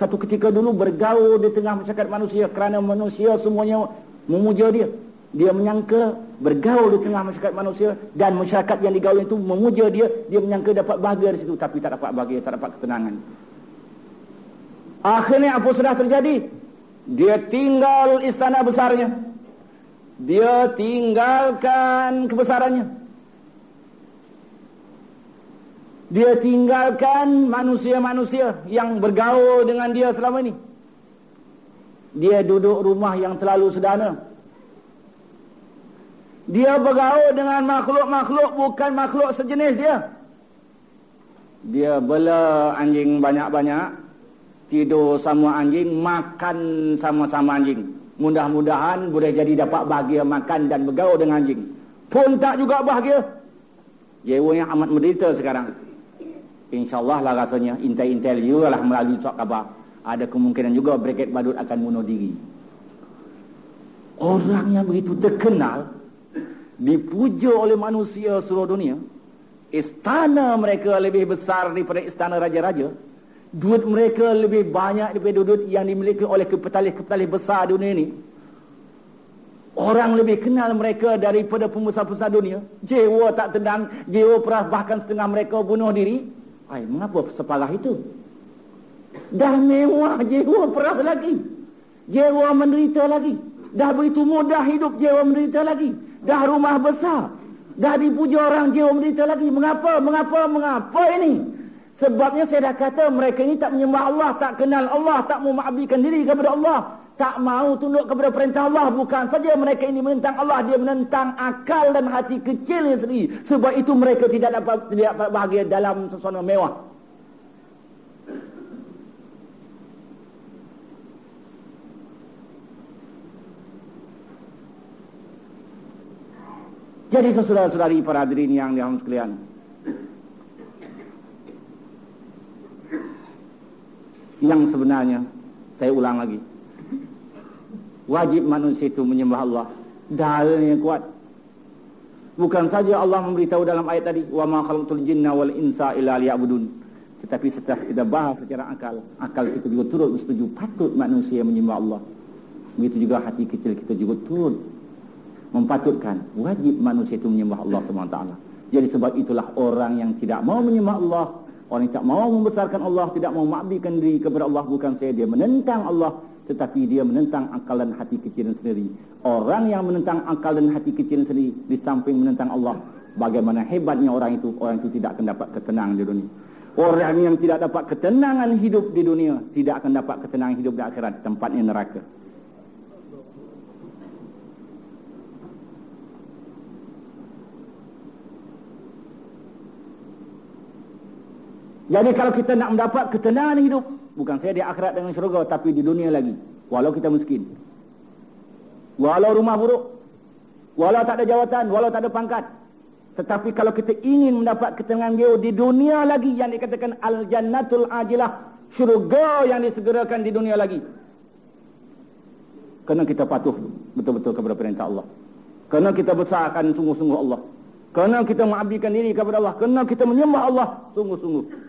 satu ketika dulu bergaul di tengah masyarakat manusia kerana manusia semuanya memuja dia. Dia menyangka bergaul di tengah masyarakat manusia dan masyarakat yang digaul itu memuja dia, dia menyangka dapat bahagia di situ, tapi tak dapat bahagia, tak dapat ketenangan. Akhirnya apa sudah terjadi? Dia tinggal istana besarnya. Dia tinggalkan kebesarannya. Dia tinggalkan manusia-manusia yang bergaul dengan dia selama ini. Dia duduk rumah yang terlalu sederhana. Dia bergaul dengan makhluk-makhluk bukan makhluk sejenis dia. Dia bela anjing banyak-banyak, tidur sama anjing, makan sama-sama anjing. Mudah-mudahan boleh jadi dapat bahagia makan dan bergaul dengan anjing. Pun tak juga bahagia. Jiwanya amat menderita sekarang. InsyaAllah lah rasanya intel-intel juga lah melalui surat khabar. Ada kemungkinan juga Brigade Badut akan bunuh diri. Orang yang begitu terkenal, dipuja oleh manusia seluruh dunia. Istana mereka lebih besar daripada istana raja-raja. Duit mereka lebih banyak daripada duit yang dimiliki oleh kepetalih-kepetalih besar dunia ini. Orang lebih kenal mereka daripada pembesar-pembesar dunia. Jiwa tak tenang, jiwa perah, bahkan setengah mereka bunuh diri. Mengapa separah itu? Dah mewah, jiwa peras lagi. Jiwa menderita lagi. Dah begitu mudah hidup, jiwa menderita lagi. Dah rumah besar, dah dipuja orang, jiwa menderita lagi. Mengapa ini? Sebabnya saya dah kata mereka ini tak menyembah Allah, tak kenal Allah, tak mau mengabdikan diri kepada Allah, tak mau tunduk kepada perintah Allah. Bukan saja mereka ini menentang Allah, dia menentang akal dan hati kecilnya sendiri. Sebab itu mereka tidak dapat bahagia dalam suasana mewah. Jadi saudara-saudari para hadirin yang dirahmati sekalian, yang sebenarnya, saya ulang lagi, wajib manusia itu menyembah Allah. Dalilnya kuat. Bukan saja Allah memberitahu dalam ayat tadi, wa ma khalaqtul jinna wal insa illa liya'budun. Tetapi setelah kita bahas secara akal kita juga turut bersetuju patut manusia menyembah Allah. Begitu juga hati kecil kita juga turut mempatutkan wajib manusia itu menyembah Allah SWT. Jadi sebab itulah orang yang tidak mau menyembah Allah, orang yang tak mau membesarkan Allah, tidak mau mengabdikan diri kepada Allah, bukan saja dia menentang Allah, tetapi dia menentang akal dan hati kecil sendiri. Orang yang menentang akal dan hati kecil sendiri, di samping menentang Allah, bagaimana hebatnya orang itu tidak akan dapat ketenangan di dunia. Orang yang tidak dapat ketenangan hidup di dunia, tidak akan dapat ketenangan hidup di akhirat, tempatnya neraka. Jadi kalau kita nak mendapat ketenangan hidup, bukan saja di akhirat dengan syurga, tapi di dunia lagi. Walau kita miskin, walau rumah buruk, walau tak ada jawatan, walau tak ada pangkat. Tetapi kalau kita ingin mendapat ketenangan jiwa di dunia lagi, yang dikatakan al-jannatul ajilah, syurga yang disegerakan di dunia lagi, kerana kita patuh betul-betul kepada perintah Allah, kerana kita besarkan sungguh-sungguh Allah, kerana kita mengabdikan diri kepada Allah, kerana kita menyembah Allah sungguh-sungguh.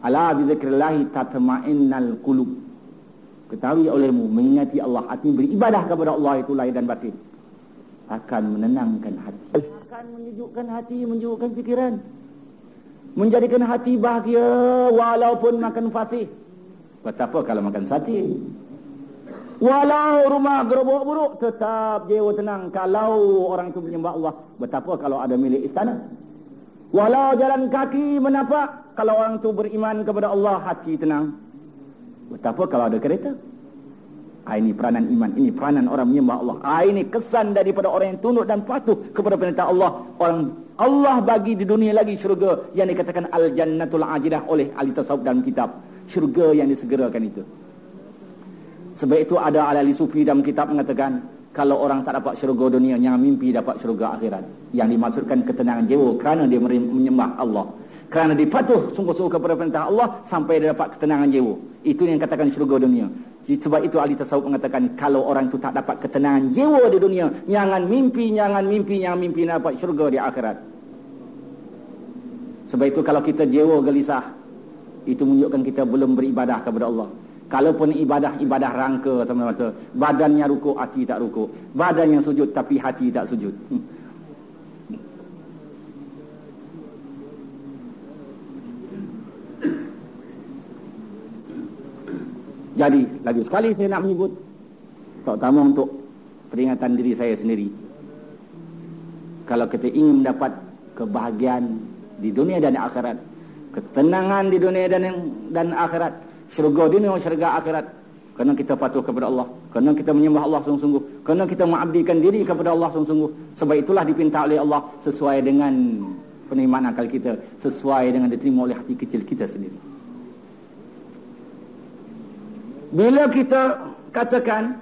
Ala bizikrillahi tatma'innal qulub. Ketahui olehmu, mengingati Allah, hati beribadah kepada Allah itu lahir dan batin, akan menenangkan hati, akan menyejukkan hati, menyejukkan fikiran, menjadikan hati bahagia walaupun makan fasih. Betapa kalau makan sate? Walau rumah gerobok buruk, tetap jiwa tenang kalau orang itu menyembah Allah. Betapa kalau ada milik istana? Walau jalan kaki menapak, kalau orang itu beriman kepada Allah, hati tenang. Betapa kalau ada kereta? Ini peranan iman, ini peranan orang menyembah Allah. Ini kesan daripada orang yang tunduk dan patuh kepada perintah Allah. Orang Allah bagi di dunia lagi syurga yang dikatakan al-jannatul ajidah oleh ahli tasawuf dalam kitab. Syurga yang disegerakan itu. Sebab itu ada ahli sufi dalam kitab mengatakan, kalau orang tak dapat syurga dunia, jangan mimpi dapat syurga akhirat. Yang dimaksudkan ketenangan jiwa kerana dia menyembah Allah, kerana dia patuh sungguh-sungguh kepada perintah Allah sampai dia dapat ketenangan jiwa. Itu yang katakan syurga dunia. Sebab itu ahli tasawuf mengatakan, kalau orang itu tak dapat ketenangan jiwa di dunia, jangan mimpi dapat syurga di akhirat. Sebab itu kalau kita jiwa gelisah, itu menunjukkan kita belum beribadah kepada Allah. Kalaupun ibadah rangka semata-mata, badannya rukuk, hati tak rukuk, badannya sujud tapi hati tak sujud. Jadi lagi sekali saya nak menyebut, terutama untuk peringatan diri saya sendiri, kalau kita ingin mendapat kebahagiaan di dunia dan akhirat, ketenangan di dunia dan akhirat, syurga dunia, syurga akhirat, kerana kita patuh kepada Allah, kerana kita menyembah Allah sungguh-sungguh, kerana kita mengabdikan diri kepada Allah sungguh-sungguh. Sebab itulah dipinta oleh Allah sesuai dengan penerimaan akal kita, sesuai dengan diterima oleh hati kecil kita sendiri. Bila kita katakan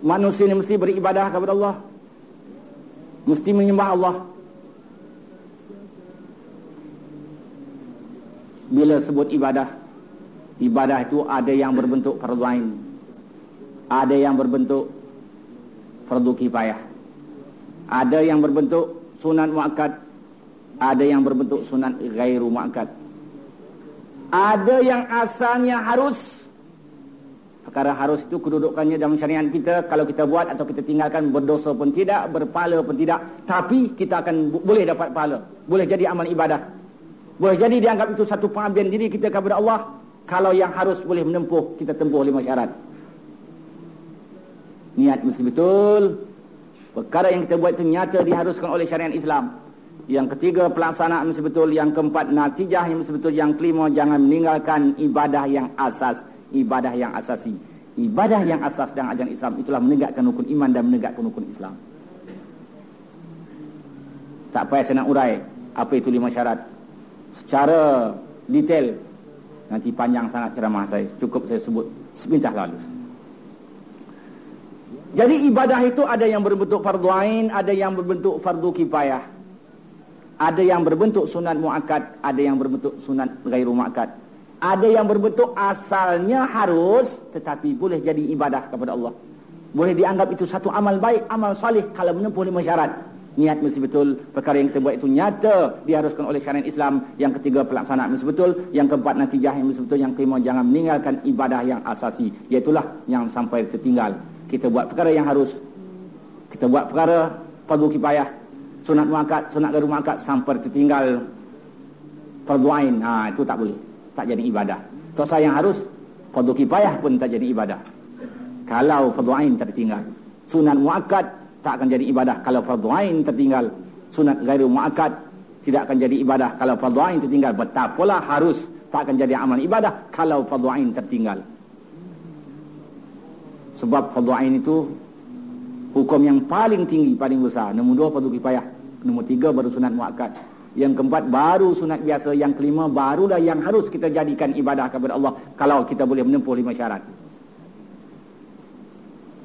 manusia ini mesti beribadah kepada Allah, mesti menyembah Allah, bila sebut ibadah, ibadah itu ada yang berbentuk fardu ain, ada yang berbentuk fardu kifayah, ada yang berbentuk sunat muakkad, ada yang berbentuk sunat ghairu muakkad. Ada yang asalnya harus. Perkara harus itu kedudukannya dalam syariat kita, kalau kita buat atau kita tinggalkan, berdosa pun tidak, berpahala pun tidak, tapi kita akan boleh dapat pahala, boleh jadi amal ibadah, boleh jadi dianggap itu satu pengabdian diri kita kepada Allah. Kalau yang harus boleh menempuh, kita tempuh 5 syarat. Niat mesti betul, perkara yang kita buat itu nyata diharuskan oleh syariat Islam. Yang ketiga, pelaksanaan mesti betul. Yang keempat, natijah yang mesti betul. Yang kelima, jangan meninggalkan ibadah yang asas, ibadah yang asasi. Ibadah yang asas dan ajaran Islam itulah menegakkan rukun iman dan menegakkan rukun Islam. Tak payah saya nak urai apa itu 5 syarat secara detail, nanti panjang sangat ceramah saya, cukup saya sebut sepintas lalu. Jadi ibadah itu ada yang berbentuk fardu ain, ada yang berbentuk fardu kifayah, ada yang berbentuk sunat muakkad, ada yang berbentuk sunat ghairu muakkad, ada yang berbentuk asalnya harus tetapi boleh jadi ibadah kepada Allah, boleh dianggap itu satu amal baik, amal salih kalau menempuh 5 syarat. Niat mesti betul, perkara yang kita buat itu nyata diharuskan oleh syariat Islam. Yang ketiga, pelaksanaan mesti betul. Yang keempat, natijah yang mesti betul. Yang kelima, jangan meninggalkan ibadah yang asasi, iaitulah yang sampai tertinggal. Kita buat perkara yang harus, kita buat perkara fardu kifayah, sunat muakkad, sunat ghairu muakkad, sampai tertinggal fardu ain, itu tak boleh, tak jadi ibadah. Tosa yang harus, fardu kifayah pun tak jadi ibadah kalau fardu ain tertinggal. Sunat muakkad tak akan jadi ibadah kalau fardu ain tertinggal. Sunat ghairu muakkad tidak akan jadi ibadah kalau fardu ain tertinggal. Betapalah harus tak akan jadi amal ibadah kalau fardu ain tertinggal. Sebab fardu ain itu hukum yang paling tinggi, paling besar. Nombor 2 fardu kifayah, nombor 3 baru sunat muakkad, yang keempat baru sunat biasa, yang kelima barulah yang harus kita jadikan ibadah kepada Allah kalau kita boleh menempuh 5 syarat.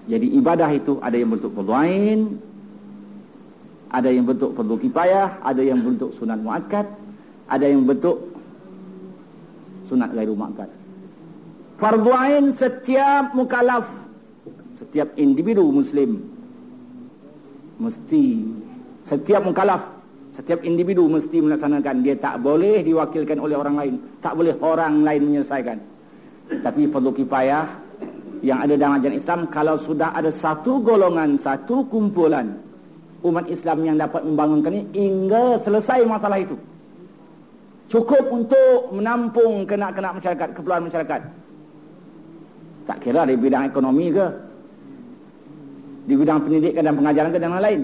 Jadi ibadah itu ada yang bentuk fardu ain, ada yang bentuk fardu kifayah, ada yang bentuk sunat muakkad, ada yang bentuk sunat ghairu muakkad. Fardu ain setiap mukallaf, setiap individu muslim mesti, setiap mukallaf, setiap individu mesti melaksanakan. Dia tak boleh diwakilkan oleh orang lain, tak boleh orang lain menyelesaikan. Tapi fardu kifayah yang ada dalam ajaran Islam, kalau sudah ada satu golongan, satu kumpulan umat Islam yang dapat membangunkannya hingga selesai masalah itu, cukup untuk menampung kena-kena masyarakat, keperluan masyarakat. Tak kira di bidang ekonomi ke, di bidang pendidikan dan pengajaran ke, dan lain-lain,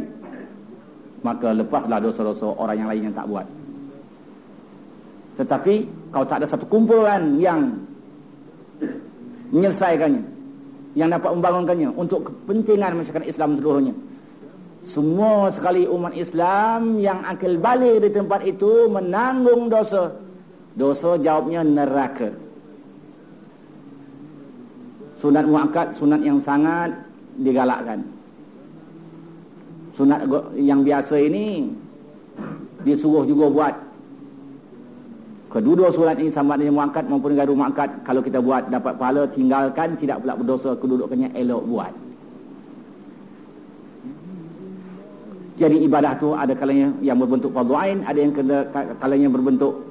maka lepaslah dosa-dosa orang yang lain yang tak buat. Tetapi kalau tak ada satu kumpulan yang menyelesaikannya, yang dapat membangunkannya untuk kepentingan masyarakat Islam seluruhnya, semua sekali umat Islam yang akil balik di tempat itu menanggung dosa. Dosa jawabnya neraka. Sunat muakkad, sunat yang sangat digalakkan. Sunat yang biasa ini disuruh juga buat. Kedua-dua sunat ini sama dengan muakkad maupun ghairu muakkad, kalau kita buat dapat pahala, tinggalkan tidak pula berdosa, kedudukannya elok buat. Jadi ibadah tu ada kalanya yang berbentuk fardu ain, ada yang kalanya berbentuk